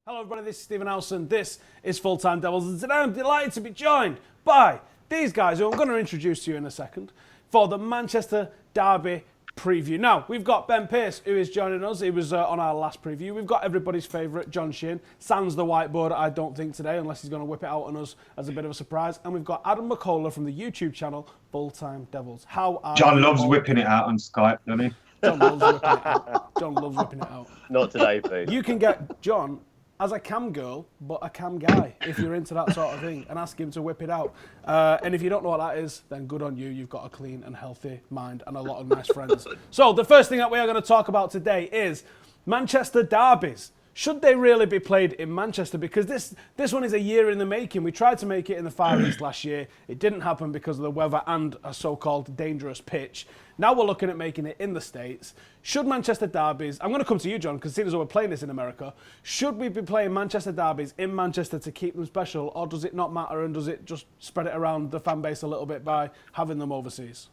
Hello everybody, this is Stephen Elson, this is Full Time Devils, and today I'm delighted to be joined by these guys who I'm going to introduce to you in a second for the Manchester Derby preview. Now, we've got Ben Pearce who is joining us. He was on our last preview. We've got everybody's favourite, John Sheehan. Sans the whiteboard, I don't think, today, unless he's going to whip it out on us as a bit of a surprise. And we've got Adam McCullough from the YouTube channel, Full Time Devils. How are you? John loves whipping it out on Skype, doesn't he? John loves whipping it out. John loves whipping it out. Not today, please. You can get John as a cam girl, but a cam guy, if you're into that sort of thing, and ask him to whip it out. And if you don't know what that is, then good on you. You've got a clean and healthy mind and a lot of nice friends. So the first thing that we are going to talk about today is Manchester derbies. Should they really be played in Manchester? Because this one is a year in the making. We tried to make it in the Far East last year. It didn't happen because of the weather and a so-called dangerous pitch. Now we're looking at making it in the States. Should Manchester derbies, I'm going to come to you, John, because seeing as we're playing this in America, should we be playing Manchester derbies in Manchester to keep them special, or does it not matter and does it just spread it around the fan base a little bit by having them overseas?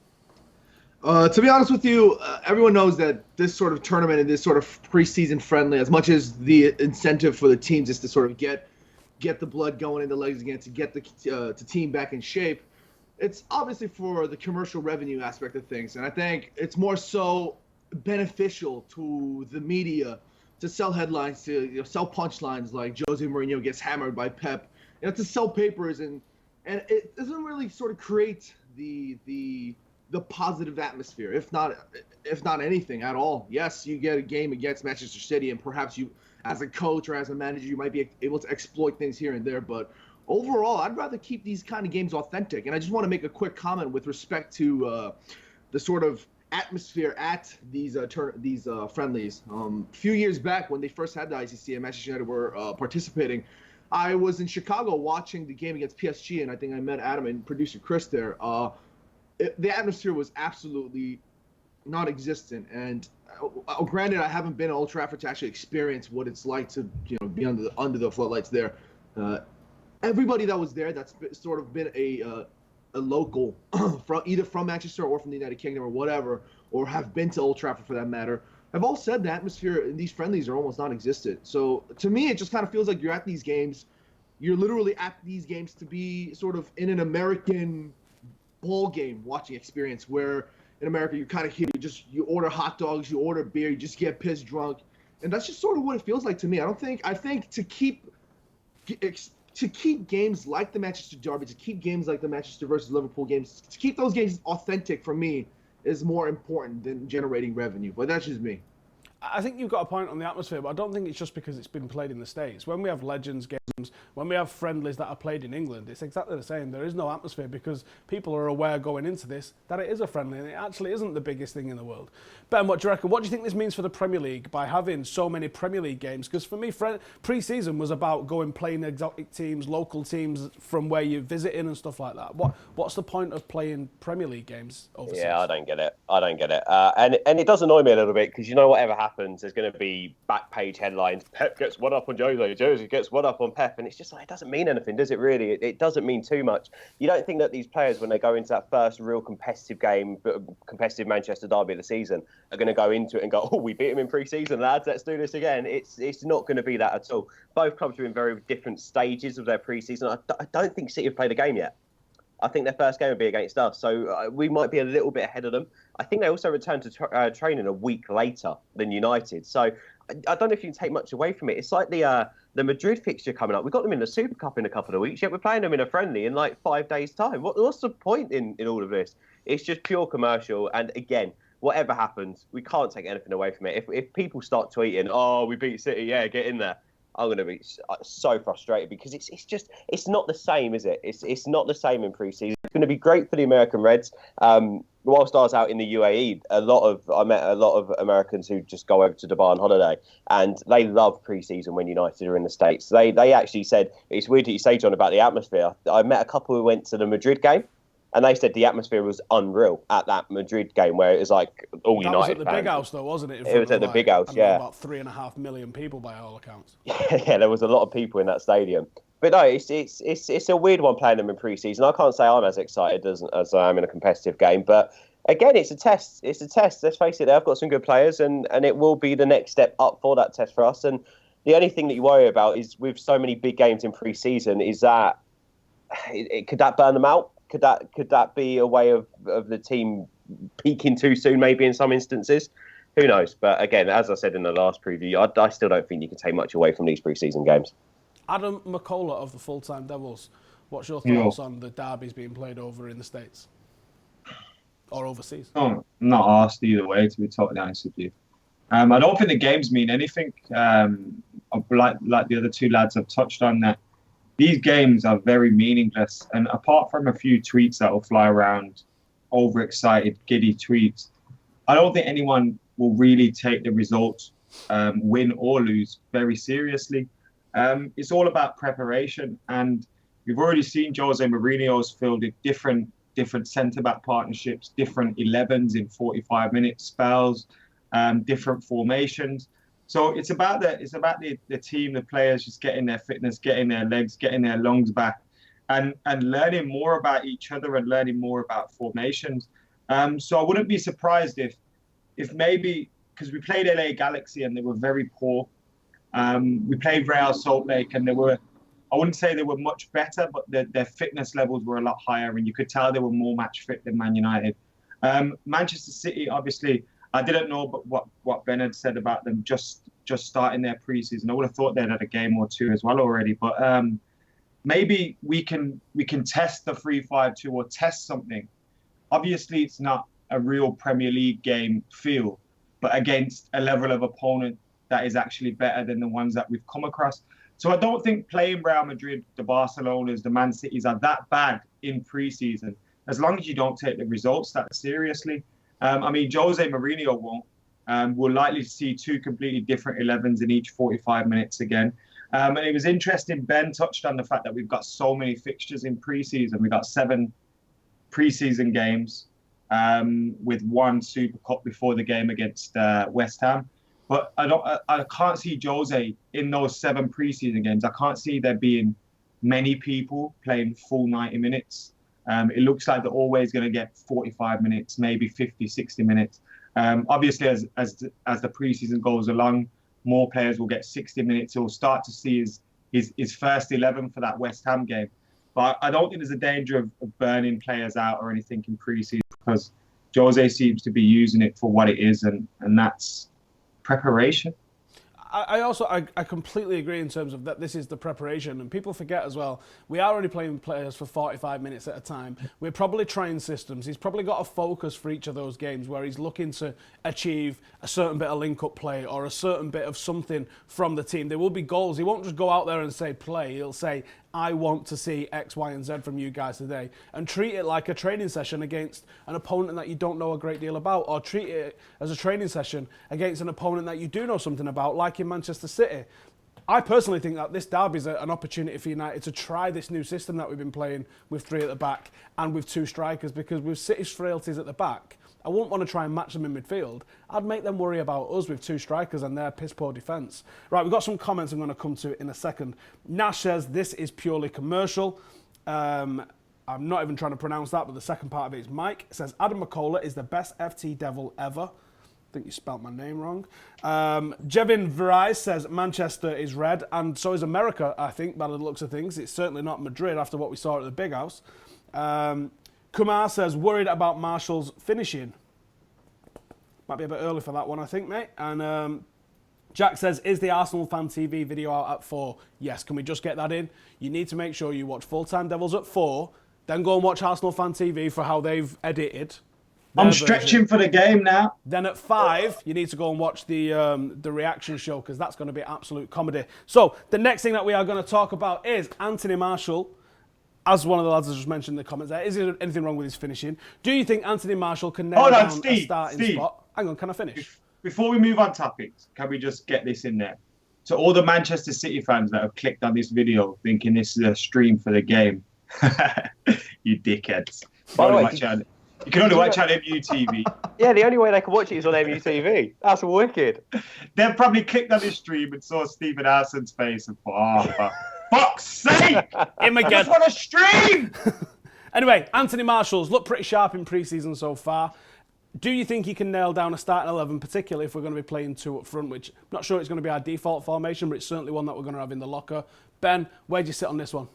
To be honest with you, everyone knows that this sort of tournament and this sort of preseason friendly, as much as the incentive for the teams is to sort of get the blood going in the legs again, to get the team back in shape, it's obviously for the commercial revenue aspect of things. And I think it's more so beneficial to the media to sell headlines, to sell punchlines like Jose Mourinho gets hammered by Pep, to sell papers, and it doesn't really sort of create the positive atmosphere, if not anything at all. Yes, you get a game against Manchester City, and perhaps you, as a coach or as a manager, you might be able to exploit things here and there. But overall, I'd rather keep these kind of games authentic. And I just want to make a quick comment with respect to the sort of atmosphere at these friendlies. A few years back, when they first had the ICC and Manchester United were participating, I was in Chicago watching the game against PSG, and I think I met Adam and producer Chris there. The atmosphere was absolutely non-existent, and granted, I haven't been at Old Trafford to actually experience what it's like to be under the floodlights there. Everybody that was there, that's sort of been a local from Manchester or from the United Kingdom or whatever, or have been to Old Trafford for that matter, have all said the atmosphere in these friendlies are almost non-existent. So to me, it just kind of feels like you're at these games. You're literally at these games to be sort of in an American ball game watching experience, where in America you kind of hear you order hot dogs, you order beer, you just get pissed drunk, and that's just sort of what it feels like to me. I think to keep games like the Manchester Derby, to keep games like the Manchester versus Liverpool games, to keep those games authentic for me is more important than generating revenue. But that's just me. I think you've got a point on the atmosphere, but I don't think it's just because it's been played in the States. When we have Legends games, when we have friendlies that are played in England, it's exactly the same. There is no atmosphere because people are aware going into this that it is a friendly and it actually isn't the biggest thing in the world. Ben, what do you reckon? What do you think this means for the Premier League by having so many Premier League games? Because for me, pre-season was about playing exotic teams, local teams from where you're visiting and stuff like that. What's the point of playing Premier League games overseas? Yeah, I don't get it. And it does annoy me a little bit because whatever happens, there's going to be back page headlines. Pep gets one up on Jose gets one up on Pep, and it's just like, it doesn't mean anything, does it really? It doesn't mean too much. You don't think that these players, when they go into that first real competitive game, competitive Manchester derby of the season, are going to go into it and go, oh, we beat them in pre-season, lads, let's do this again. It's not going to be that at all. Both clubs are in very different stages of their pre-season. I don't think City have played a game yet. I think their first game would be against us, so we might be a little bit ahead of them. I think they also returned to training a week later than United, so I don't know if you can take much away from it. It's like the Madrid fixture coming up. We got them in the Super Cup in a couple of weeks, yet we're playing them in a friendly in like 5 days' time. What's the point in all of this? It's just pure commercial, and again, whatever happens, we can't take anything away from it. If people start tweeting, oh, we beat City, yeah, get in there, I'm going to be so frustrated because it's not the same, is it? It's not the same in pre-season. It's going to be great for the American Reds. Whilst I was out in the UAE, I met a lot of Americans who just go over to Dubai on holiday, and they love pre-season when United are in the States. They actually said, it's weird that you say, John, about the atmosphere. I met a couple who went to the Madrid game, and they said the atmosphere was unreal at that Madrid game, where it was like all United fans. That was at the Big House, though, wasn't it? It was at the Big House, yeah. About 3.5 million people by all accounts. Yeah, there was a lot of people in that stadium. But no, it's a weird one playing them in pre-season. I can't say I'm as excited as I am in a competitive game, but again, it's a test. It's a test. Let's face it, they've got some good players, and it will be the next step up for that test for us. And The only thing that you worry about is with so many big games in pre-season, is that could that burn them out? Could that be a way of the team peaking too soon, maybe in some instances? Who knows? But again, as I said in the last preview, I still don't think you can take much away from these pre-season games. Adam McCullough of the Full-Time Devils, what's your thoughts on the derbies being played over in the States? Or overseas? Oh, I'm not asked either way, to be totally honest with you. I don't think the games mean anything. Like the other two lads have touched on that. These games are very meaningless. And apart from a few tweets that will fly around, overexcited, giddy tweets, I don't think anyone will really take the results, win or lose, very seriously. It's all about preparation. And we've already seen Jose Mourinho's fielded different centre-back partnerships, different 11s in 45-minute spells, different formations. So it's about the team, the players just getting their fitness, getting their legs, getting their lungs back, and learning more about each other and learning more about formations. So I wouldn't be surprised if maybe, because we played LA Galaxy and they were very poor. We played Real Salt Lake and I wouldn't say they were much better, but their fitness levels were a lot higher, and you could tell they were more match fit than Man United. Manchester City, obviously, I didn't know what Ben had said about them just starting their preseason. I would have thought they'd had a game or two as well already, but maybe we can test the 3-5-2 or test something. Obviously, it's not a real Premier League game feel, but against a level of opponent that is actually better than the ones that we've come across. So I don't think playing Real Madrid, the Barcelonas, the Man Cities are that bad in pre-season, as long as you don't take the results that seriously. I mean, Jose Mourinho won't. We'll likely see two completely different 11s in each 45 minutes again. And it was interesting, Ben touched on the fact that we've got so many fixtures in pre-season. We've got 7 pre-season games with 1 Super Cup before the game against West Ham. But I can't see Jose in those 7 pre-season games. I can't see there being many people playing full 90 minutes. It looks like they're always going to get 45 minutes, maybe 50, 60 minutes. Obviously, as the preseason goes along, more players will get 60 minutes. He'll start to see his first 11 for that West Ham game. But I don't think there's a danger of burning players out or anything in preseason, because Jose seems to be using it for what it is, and that's preparation. I completely agree in terms of that this is the preparation, and people forget as well, we are only playing players for 45 minutes at a time. We're probably trying systems. He's probably got a focus for each of those games where he's looking to achieve a certain bit of link-up play or a certain bit of something from the team. There will be goals. He won't just go out there and say play. He'll say, I want to see X, Y, and Z from you guys today, and treat it like a training session against an opponent that you don't know a great deal about, or treat it as a training session against an opponent that you do know something about, like in Manchester City. I personally think that this derby is an opportunity for United to try this new system that we've been playing with 3 at the back and with 2 strikers, because with City's frailties at the back, I wouldn't want to try and match them in midfield. I'd make them worry about us with 2 strikers and their piss-poor defence. Right, we've got some comments I'm going to come to in a second. Nash says, this is purely commercial. I'm not even trying to pronounce that, but the second part of it is Mike. It says, Adam McCullough is the best FT Devil ever. I think you spelt my name wrong. Jevin Virais says, Manchester is red, and so is America, I think, by the looks of things. It's certainly not Madrid after what we saw at the Big House. Kumar says, worried about Marshall's finishing. Might be a bit early for that one, I think, mate. And Jack says, is the Arsenal Fan TV video out at 4? Yes, can we just get that in? You need to make sure you watch Full-Time Devils at 4, then go and watch Arsenal Fan TV for how they've edited. I'm stretching for the game now. Then at 5, you need to go and watch the reaction show, because that's going to be absolute comedy. So the next thing that we are going to talk about is Anthony Marshall. As one of the lads has just mentioned in the comments there, is there anything wrong with his finishing? Do you think Anthony Marshall can nail down a starting spot? Hang on, can I finish? Before we move on topics, can we just get this in there? So all the Manchester City fans that have clicked on this video thinking this is a stream for the game, you dickheads. By the way, you can only watch on MUTV. Yeah, the only way they can watch it is on MUTV. That's wicked. They've probably clicked on this stream and saw Stephen Allison's face and thought, oh, fuck's sake! Him again. I just want to stream! Anyway, Anthony Marshall's looked pretty sharp in pre-season so far. Do you think he can nail down a starting 11, particularly if we're going to be playing 2 up front, which I'm not sure it's going to be our default formation, but it's certainly one that we're going to have in the locker. Ben, where do you sit on this one?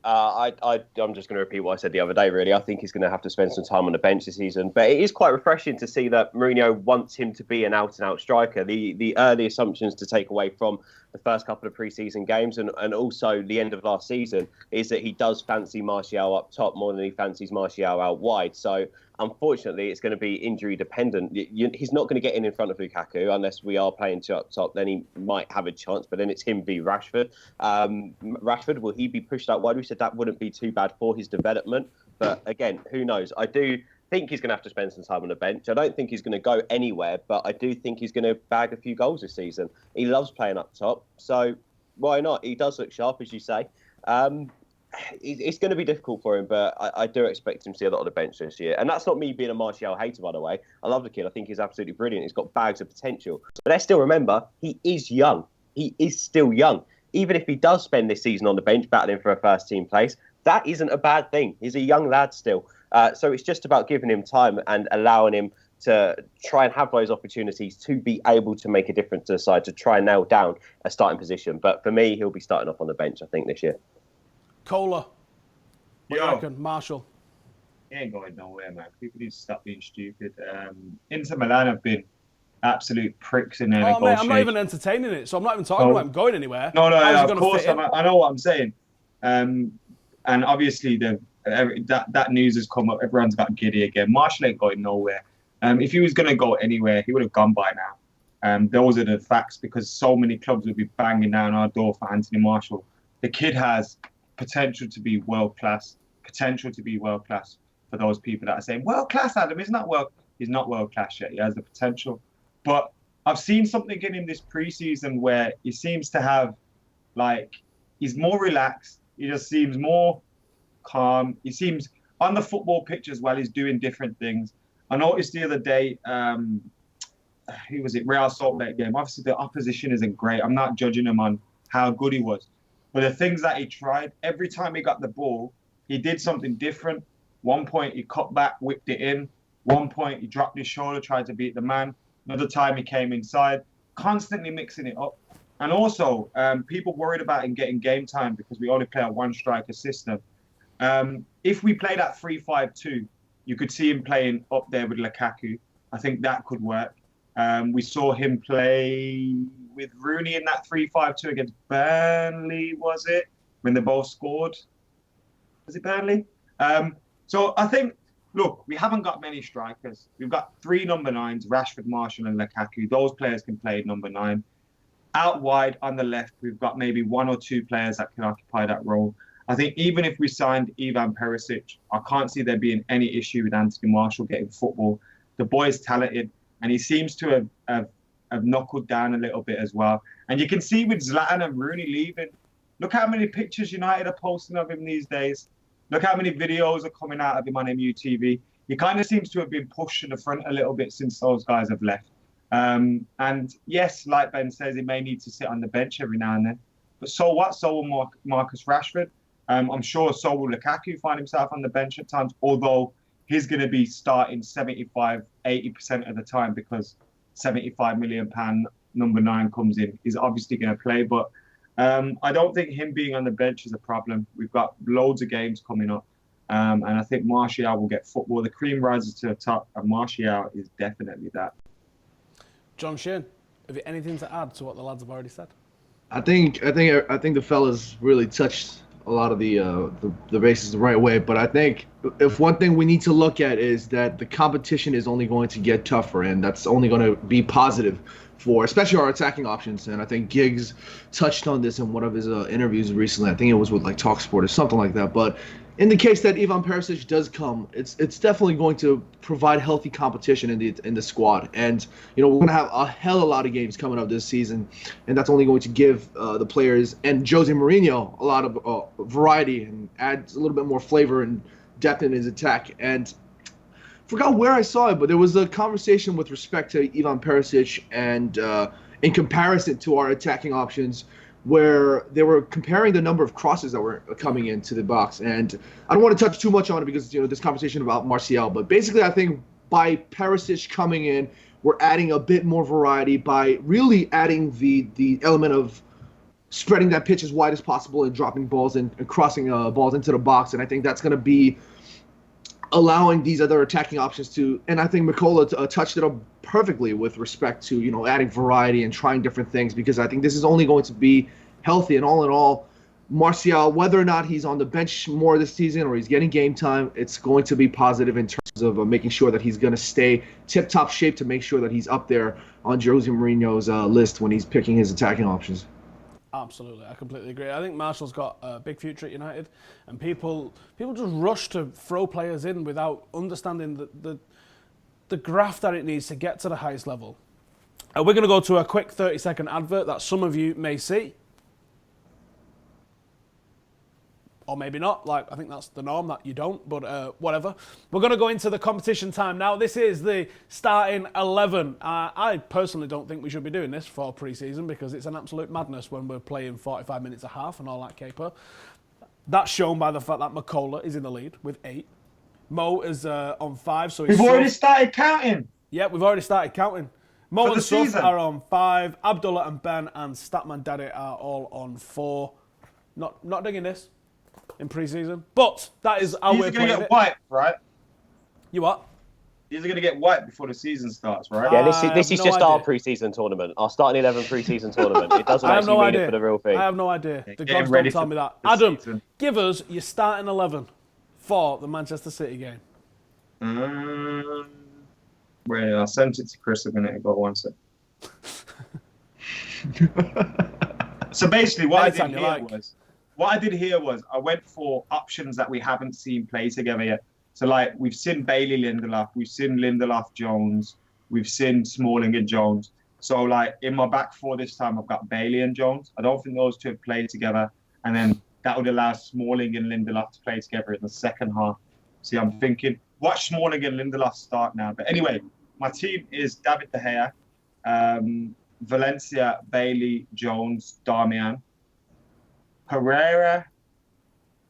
I'm just going to repeat what I said the other day, really. I think he's going to have to spend some time on the bench this season. But it is quite refreshing to see that Mourinho wants him to be an out-and-out striker. The early assumptions to take away from the first couple of pre-season games and also the end of last season is that he does fancy Martial up top more than he fancies Martial out wide. So, unfortunately, it's going to be injury dependent. He's not going to get in front of Lukaku unless we are playing 2 up top. Then he might have a chance, but then it's him v Rashford. Rashford, will he be pushed out wide? We said that wouldn't be too bad for his development. But again, who knows? I do think he's going to have to spend some time on the bench. I don't think he's going to go anywhere, but I do think he's going to bag a few goals this season. He loves playing up top, so why not? He does look sharp, as you say. It's going to be difficult for him, but I do expect him to see a lot of the bench this year. And that's not me being a Martial hater, by the way. I love the kid. I think he's absolutely brilliant. He's got bags of potential. But let's still remember, he is young. He is still young. Even if he does spend this season on the bench battling for a first-team place, that isn't a bad thing. He's a young lad still. So it's just about giving him time and allowing him to try and have those opportunities to be able to make a difference to the side, to try and nail down a starting position. But for me, he'll be starting off on the bench, I think, this year. Kohler. What do you reckon? Marshall. He ain't going nowhere, man. People need to stop being stupid. Inter Milan have been absolute pricks in their negotiations. Mate, I'm not even entertaining it, so I'm not even talking about him going anywhere. No, of course. I know what I'm saying. And obviously, that news has come up. Everyone's got giddy again. Marshall ain't going nowhere. If he was going to go anywhere, he would have gone by now. Those are the facts, because so many clubs would be banging down our door for Anthony Marshall. The kid has potential to be world class. For those people that are saying, world class, Adam, he's not world class yet. He has the potential. But I've seen something in him this preseason where he seems to have, he's more relaxed. He just seems more calm. He seems on the football pitch as well. He's doing different things. I noticed the other day, who was it? Real Salt Lake game. Obviously, the opposition isn't great. I'm not judging him on how good he was. But the things that he tried, every time he got the ball, he did something different. One point, he cut back, whipped it in. One point, he dropped his shoulder, tried to beat the man. Another time, he came inside, constantly mixing it up. And also, people worried about him getting game time because we only play a one-striker system. If we play that 3-5-2, you could see him playing up there with Lukaku. I think that could work. We saw him play with Rooney in that 3-5-2 against Burnley, was it? When they both scored. Was it Burnley? So I think, look, we haven't got many strikers. We've got 3 number 9s, Rashford, Martial and Lukaku. Those players can play number 9. Out wide on the left, we've got maybe 1 or 2 players that can occupy that role. I think even if we signed Ivan Perisic, I can't see there being any issue with Anthony Martial getting football. The boy is talented, and he seems to have knuckled down a little bit as well. And you can see with Zlatan and Rooney leaving, look how many pictures United are posting of him these days. Look how many videos are coming out of him on MUTV. He kind of seems to have been pushed to the front a little bit since those guys have left. And yes, like Ben says, he may need to sit on the bench every now and then. But so what? So will Marcus Rashford. I'm sure so will Lukaku find himself on the bench at times, although he's going to be starting 75, 80% of the time because £75 million number 9 comes in. He's obviously going to play, but I don't think him being on the bench is a problem. We've got loads of games coming up, and I think Martial will get football. The cream rises to the top, and Martial is definitely that. John Shane, have you anything to add to what the lads have already said? I think the fellas really touched a lot of the bases the right way, but I think if one thing we need to look at is that the competition is only going to get tougher, and that's only going to be positive for especially our attacking options. And I think Giggs touched on this in one of his interviews recently. I think it was with TalkSport or something like that. But in the case that Ivan Perisic does come, it's definitely going to provide healthy competition in the squad. And we're going to have a hell of a lot of games coming up this season, and that's only going to give the players and Jose Mourinho a lot of variety and adds a little bit more flavor and depth in his attack. And forgot where I saw it, but there was a conversation with respect to Ivan Perisic and in comparison to our attacking options, where they were comparing the number of crosses that were coming into the box. And I don't want to touch too much on it because this conversation about Martial, but basically I think by Perisic coming in, we're adding a bit more variety by really adding the element of spreading that pitch as wide as possible and dropping balls and crossing balls into the box. And I think that's going to be allowing these other attacking options to, and I think Mikola touched it up perfectly with respect to, adding variety and trying different things, because I think this is only going to be healthy. And all in all, Martial, whether or not he's on the bench more this season or he's getting game time, it's going to be positive in terms of making sure that he's going to stay tip-top shape to make sure that he's up there on Jose Mourinho's list when he's picking his attacking options. Absolutely, I completely agree. I think Martial's got a big future at United, and people just rush to throw players in without understanding the graft that it needs to get to the highest level. We're going to go to a quick 30-second advert that some of you may see. Or maybe not. I think that's the norm that you don't, but whatever. We're going to go into the competition time now. This is the starting 11. I personally don't think we should be doing this for pre-season because it's an absolute madness when we're playing 45 minutes a half and all that caper. That's shown by the fact that Mikola is in the lead with 8. Mo is on 5. So we've already started counting. Yeah, we've already started counting. Mo and Suf season are on 5. Abdullah and Ben and Statman Daddy are all on 4. Not digging this in pre-season, but that is how we're playing it. These are going to get wiped, right? You what? These are going to get wiped before the season starts, right? Yeah, this is just our pre-season tournament, our starting 11 pre-season tournament. It doesn't actually mean it for the real thing. I have no idea. The gods don't tell me that. Adam, give us your starting 11 for the Manchester City game. Wait, I sent it to Chris a minute ago. One sec. So basically, what I did here was I went for options that we haven't seen play together yet. So we've seen Bailey Lindelof, we've seen Lindelof Jones, we've seen Smalling and Jones. So in my back four this time, I've got Bailey and Jones. I don't think those two have played together, and then that would allow Smalling and Lindelof to play together in the second half. See, I'm thinking, watch Smalling and Lindelof start now. But anyway, my team is David De Gea, Valencia, Bailey, Jones, Darmian, Herrera,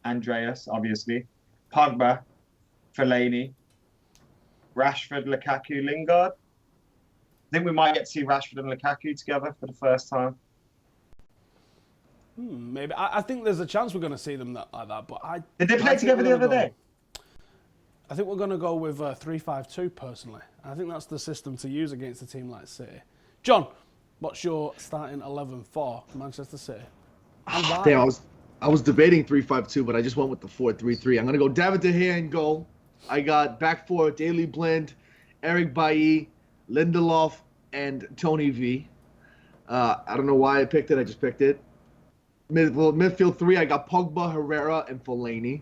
Andreas, obviously, Pogba, Fellaini, Rashford, Lukaku, Lingard. I think we might get to see Rashford and Lukaku together for the first time. Maybe. I think there's a chance we're going to see them like that. But did they play together the other day? I think we're going to go with 3-5-2 personally. I think that's the system to use against a team like City. John, what's your starting 11 for Manchester City? And why? Damn, I was debating 3-5-2, but I just went with the 4-3-3. I'm going to go David De Gea in goal. I got back four, Daley Blind, Eric Bailly, Lindelof, and Tony V. I don't know why I picked it. I just picked it. Midfield 3, I got Pogba, Herrera, and Fellaini.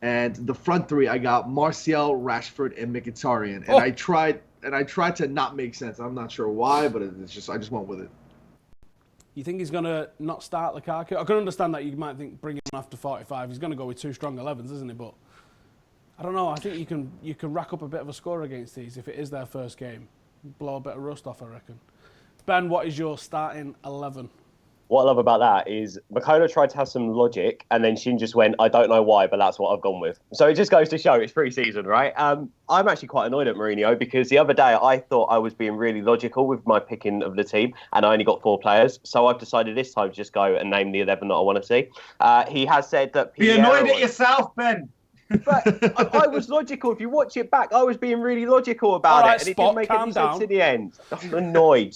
And the front 3, I got Martial, Rashford, and Mkhitaryan. And I tried to not make sense. I'm not sure why, but I just went with it. You think he's going to not start Lukaku? I can understand that you might think bring him on after 45. He's going to go with 2 strong 11s, isn't he? But I don't know. I think you can rack up a bit of a score against these if it is their first game. Blow a bit of rust off, I reckon. Ben, what is your starting 11? What I love about that is Mikola tried to have some logic, and then Shin just went, I don't know why, but that's what I've gone with. So it just goes to show it's pre-season, right? I'm actually quite annoyed at Mourinho because the other day I thought I was being really logical with my picking of the team, and I only got 4 players. So I've decided this time to just go and name the 11 that I want to see. He has said that... Be annoyed at yourself, Ben. But I was logical. If you watch it back, I was being really logical about it, and it didn't make any sense in the end. I'm annoyed.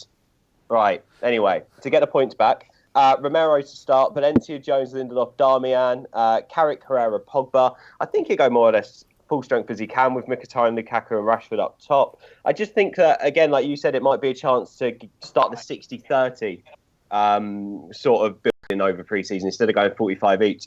Right, anyway, to get the points back... Romero to start, Valencia, Jones, Lindelof, Darmian, Carrick, Herrera, Pogba. I think he'll go more or less full strength as he can with Mkhitaryan, Lukaku and Rashford up top. I just think that, again, like you said, it might be a chance to start the 60-30 sort of building over pre-season instead of going 45 each.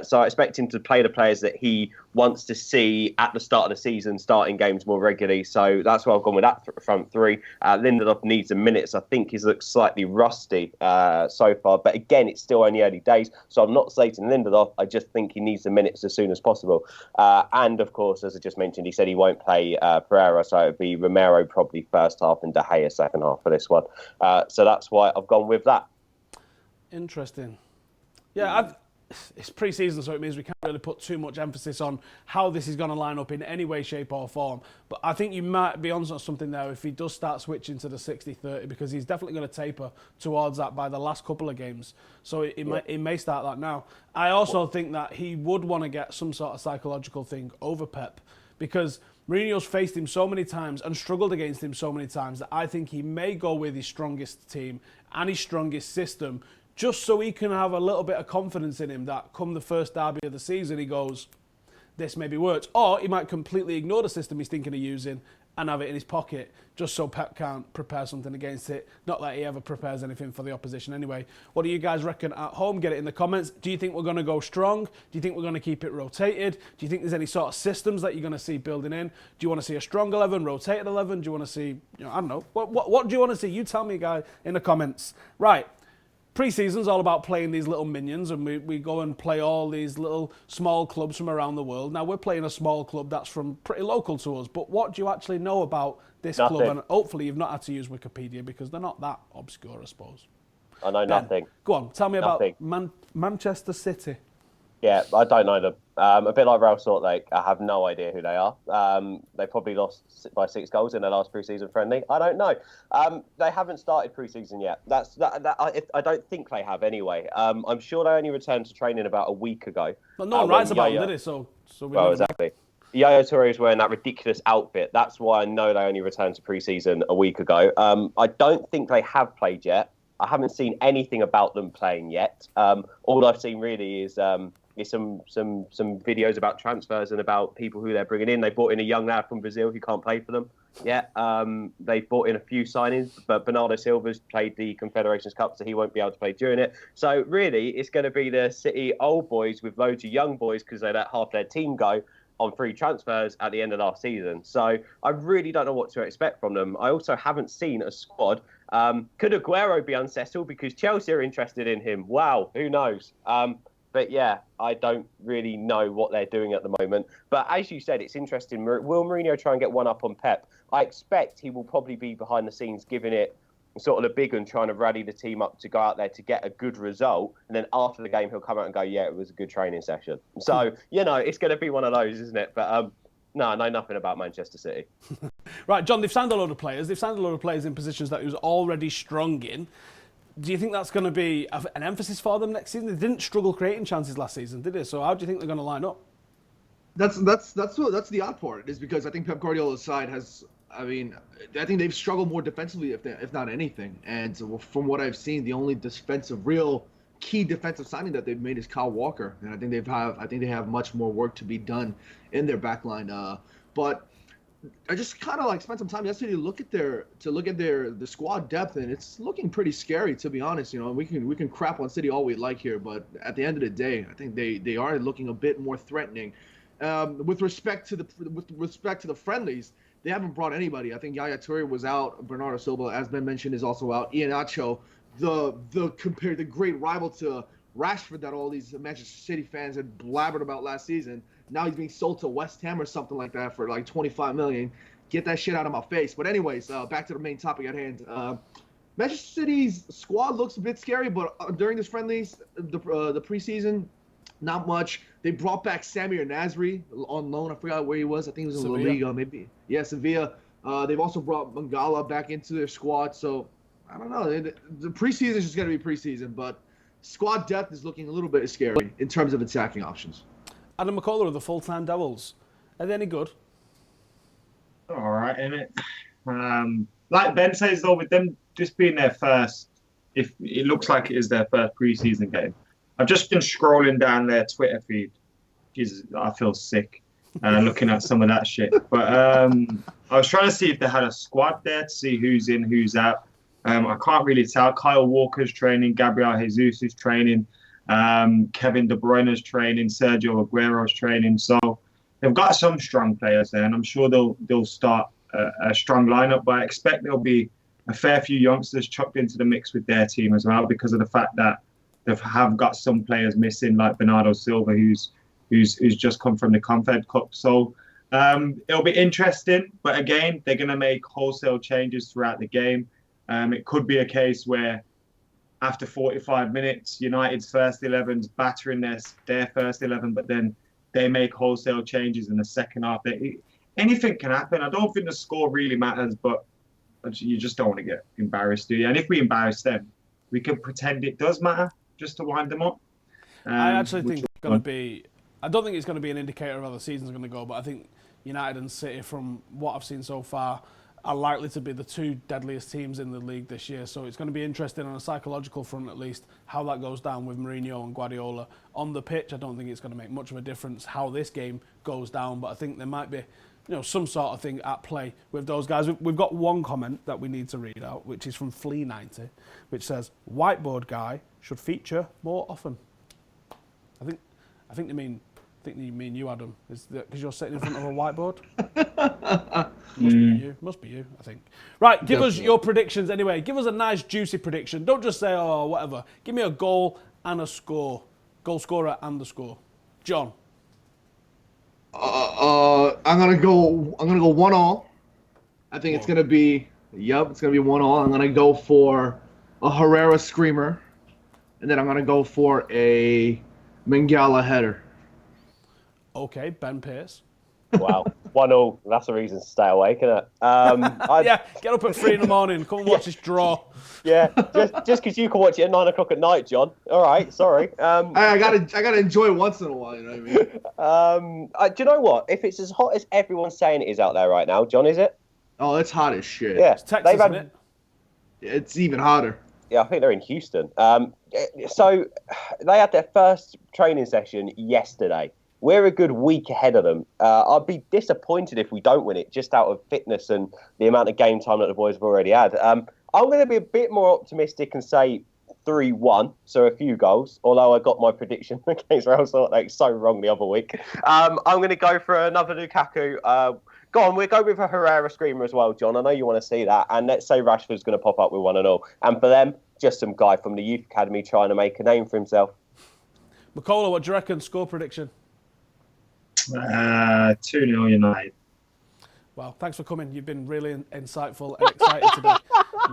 So I expect him to play the players that he wants to see at the start of the season, starting games more regularly. So that's why I've gone with that front 3. Lindelof needs the minutes. I think he's looked slightly rusty so far. But again, it's still only early days. So I'm not slating Lindelof. I just think he needs the minutes as soon as possible. And of course, as I just mentioned, he said he won't play Pereira. So it would be Romero probably first half and De Gea second half for this one. So that's why I've gone with that. Interesting. Yeah, it's pre-season, so it means we can't really put too much emphasis on how this is going to line up in any way, shape or form. But I think you might be on something there if he does start switching to the 60-30, because he's definitely going to taper towards that by the last couple of games. So it may start that now. I also think that he would want to get some sort of psychological thing over Pep, because Mourinho's faced him so many times and struggled against him so many times that I think he may go with his strongest team and his strongest system, just so he can have a little bit of confidence in him that come the first derby of the season, he goes, this maybe works. Or he might completely ignore the system he's thinking of using and have it in his pocket, just so Pep can't prepare something against it. Not that he ever prepares anything for the opposition anyway. What do you guys reckon at home? Get it in the comments. Do you think we're going to go strong? Do you think we're going to keep it rotated? Do you think there's any sort of systems that you're going to see building in? Do you want to see a strong 11, rotated 11? Do you want to see, I don't know. What do you want to see? You tell me, guys, in the comments. Right. Pre-season's all about playing these little minions, and we go and play all these little small clubs from around the world. Now, we're playing a small club that's from pretty local to us, but what do you actually know about this club? And hopefully you've not had to use Wikipedia, because they're not that obscure, I suppose. I know nothing. Go on, tell me about Manchester City. Yeah, I don't know them. A bit like Real Salt Lake, I have no idea who they are. They probably lost by 6 goals in their last pre-season friendly. I don't know. They haven't started pre-season yet. I don't think they have anyway. I'm sure they only returned to training about a week ago. But no one writes about them, did it? So exactly. Yaya Toure is wearing that ridiculous outfit. That's why I know they only returned to pre-season a week ago. I don't think they have played yet. I haven't seen anything about them playing yet. All I've seen really is some videos about transfers and about people who they're bringing in. They brought in a young lad from Brazil who can't play for them yet. They brought in a few signings, but Bernardo Silva's played the Confederations Cup, so he won't be able to play during it. So really, it's going to be the City old boys with loads of young boys, because they let half their team go on free transfers at the end of last season. So I really don't know what to expect from them. I also haven't seen a squad. Could Aguero be unsettled because Chelsea are interested in him? Wow, who knows? But yeah, I don't really know what they're doing at the moment. But as you said, it's interesting. Will Mourinho try and get one up on Pep? I expect he will probably be behind the scenes giving it sort of the big one, trying to rally the team up to go out there to get a good result. And then after the game, he'll come out and go, yeah, it was a good training session. So, it's going to be one of those, isn't it? But no, I know nothing about Manchester City. Right, John, they've signed a load of players. They've signed a load of players in positions that he was already strong in. Do you think that's going to be an emphasis for them next season? They didn't struggle creating chances last season, did they? So how do you think they're going to line up? That's the odd part, is because I think Pep Guardiola's side has, I think they've struggled more defensively, if not anything. And so from what I've seen, the only real key defensive signing that they've made is Kyle Walker, and I think they have much more work to be done in their back line. But I just kind of spent some time yesterday to look at the squad depth, and it's looking pretty scary, to be honest. We can crap on City all we like here, but at the end of the day, I think they are looking a bit more threatening. With respect to the friendlies, they haven't brought anybody. I think Yaya Toure was out. Bernardo Silva, as Ben mentioned, is also out. Iheanacho, the great rival to Rashford that all these Manchester City fans had blabbered about last season. Now he's being sold to West Ham or something like that for like $25 million. Get that shit out of my face. But anyways, back to the main topic at hand. Manchester City's squad looks a bit scary, but during this friendlies, the preseason, not much. They brought back Samir Nasri on loan. I forgot where he was. I think he was in La Liga, maybe. Yeah, Sevilla. They've also brought Mangala back into their squad. So, I don't know. The preseason is just going to be preseason, but squad depth is looking a little bit scary in terms of attacking options. Adam McCullough of the Full-Time Devils. Are they any good? All right, innit? Like Ben says, though, with them just being their first, if it looks like it is their first preseason game, I've just been scrolling down their Twitter feed. Jesus, I feel sick looking at some of that shit. But I was trying to see if they had a squad there to see who's in, who's out. I can't really tell. Kyle Walker's training, Gabriel Jesus is training, Kevin De Bruyne's training, Sergio Aguero's training. So they've got some strong players there, and I'm sure they'll start a strong lineup. But I expect there'll be a fair few youngsters chucked into the mix with their team as well, because of the fact that they have got some players missing, like Bernardo Silva, who's just come from the Confed Cup. So it'll be interesting. But again, they're going to make wholesale changes throughout the game. It could be a case where after 45 minutes, United's first 11's battering their first 11, but then they make wholesale changes in the second half. Anything can happen. I don't think the score really matters, but you just don't want to get embarrassed, do you? And if we embarrass them, we can pretend it does matter just to wind them up. I actually think it's going to be... I don't think it's going to be an indicator of how the season's going to go, but I think United and City, from what I've seen so far, are likely to be the two deadliest teams in the league this year. So it's going to be interesting on a psychological front, at least, how that goes down with Mourinho and Guardiola. On the pitch, I don't think it's going to make much of a difference how this game goes down, but I think there might be some sort of thing at play with those guys. We've got one comment that we need to read out, which is from Flea90, which says, whiteboard guy should feature more often. I think you mean you, Adam. Is that because you're sitting in front of a whiteboard? Must be you, I think. Right, give us your predictions anyway. Give us a nice, juicy prediction. Don't just say, oh, whatever. Give me a goal and a score. Goal scorer and the score. John. I'm gonna go 1-1. I think it's gonna be it's gonna be 1-1. I'm gonna go for a Herrera screamer, and then I'm gonna go for a Mangala header. Okay, Ben Pearce. Wow, 1-0. That's a reason to stay awake, isn't it? Yeah, get up at 3 in the morning. Come and watch this draw. Yeah, just because you can watch it at 9 o'clock at night, John. All right, sorry. I gotta enjoy it once in a while. You know what I mean? Do you know what? If it's as hot as everyone's saying it is out there right now, John, is it? Oh, it's hot as shit. Yeah, It's Texas, isn't it? It's even hotter. Yeah, I think they're in Houston. So they had their first training session yesterday. We're a good week ahead of them. I'd be disappointed if we don't win it, just out of fitness and the amount of game time that the boys have already had. I'm going to be a bit more optimistic and say 3-1, so a few goals, although I got my prediction against Real Salt Lake so wrong the other week. I'm going to go for another Lukaku. Go on, we'll go with a Herrera screamer as well, John. I know you want to see that. And let's say Rashford's going to pop up with 1-0. And for them, just some guy from the youth academy trying to make a name for himself. McCullough, what do you reckon? Score prediction? 2-0 United. Well, thanks for coming. You've been really insightful and excited today.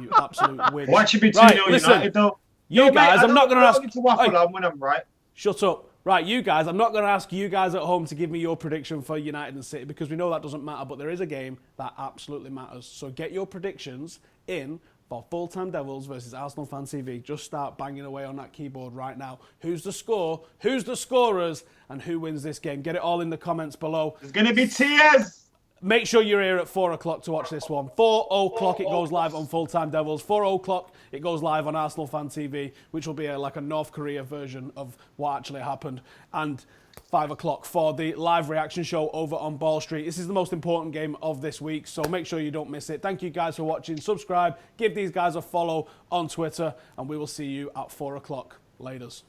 You absolute win. Why should be 2-0 United, though? You guys, I'm not going to ask... to waffle on when I'm right. Shut up. Right, you guys, I'm not going to ask you guys at home to give me your prediction for United and City because we know that doesn't matter, but there is a game that absolutely matters. So get your predictions in for Full-Time Devils versus Arsenal Fan TV. Just start banging away on that keyboard right now. Who's the score? Who's the scorers? And who wins this game? Get it all in the comments below. There's going to be tears! Make sure you're here at 4 o'clock to watch this one. 4 o'clock it goes live on Full-Time Devils. 4 o'clock it goes live on Arsenal Fan TV, which will be like a North Korea version of what actually happened. And 5 o'clock for the live reaction show over on Ball Street. This is the most important game of this week, so make sure you don't miss it. Thank you guys for watching. Subscribe, give these guys a follow on Twitter, and we will see you at 4 o'clock. Laters.